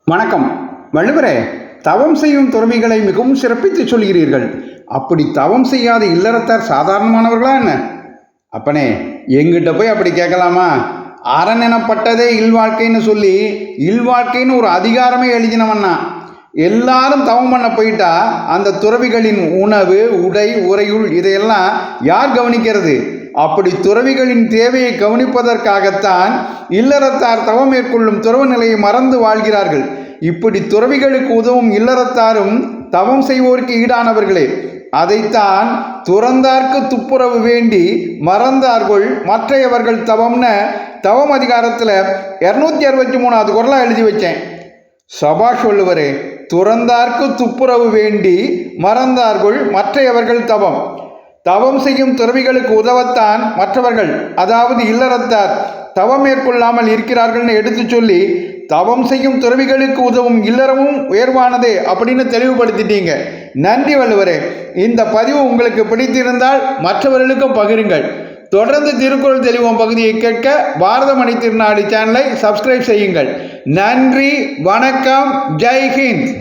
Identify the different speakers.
Speaker 1: வணக்கம். வள்ளுவரே, தவம் செய்யும் துறவிகளை மிகவும் சிறப்பித்து சொல்கிறீர்கள். அப்படி தவம் செய்யாத இல்லறத்தார் சாதாரணமானவர்களா என்ன? அப்பனே, எங்கிட்ட போய் அப்படி கேட்கலாமா? அரண் எனப்பட்டதே இல்வாழ்க்கைன்னு சொல்லி இல்வாழ்க்கைன்னு ஒரு அதிகாரமே எழுதினவன்னா. எல்லாரும் தவம் பண்ண போயிட்டா அந்த துறவிகளின் உணவு, உடை, உறையுள் இதையெல்லாம் யார் கவனிக்கிறது? அப்படி துறவிகளின் தேவையை கவனிப்பதற்காகத்தான் இல்லறத்தார் தவம் மேற்கொள்ளும் துறவு நிலையை மறந்து வாழ்கிறார்கள். இப்படி துறவிகளுக்கு உதவும் இல்லறத்தாரும் தவம் செய்வோருக்கு ஈடானவர்களே. அதைத்தான் துறந்தார்க்கு துப்புரவு வேண்டி மறந்தார்கள் மற்றையவர்கள் தவம்னு தவம் அதிகாரத்தில் 263வது குறளாக எழுதி வச்சேன். சபாஷ் வள்ளுவரே, துறந்தார்க்கு துப்புரவு வேண்டி மறந்தார்கள் மற்றையவர்கள் தவம். தவம் செய்யும் துறவிகளுக்கு உதவத்தான் மற்றவர்கள், அதாவது இல்லறத்தார் தவம் மேற்கொள்ளாமல் இருக்கிறார்கள்னு எடுத்து சொல்லி தவம் செய்யும் துறவிகளுக்கு உதவும் இல்லறமும் உயர்வானதே அப்படின்னு தெளிவுபடுத்திட்டீங்க. நன்றி வள்ளுவரே. இந்த பதிவு உங்களுக்கு பிடித்திருந்தால் மற்றவர்களுக்கும் பகிருங்கள். தொடர்ந்து திருக்குறள் தெளிவோம் பகுதியை கேட்க பாரதமணி திருநாடு சேனலை சப்ஸ்கிரைப் செய்யுங்கள். நன்றி, வணக்கம், ஜெய் ஹிந்த்.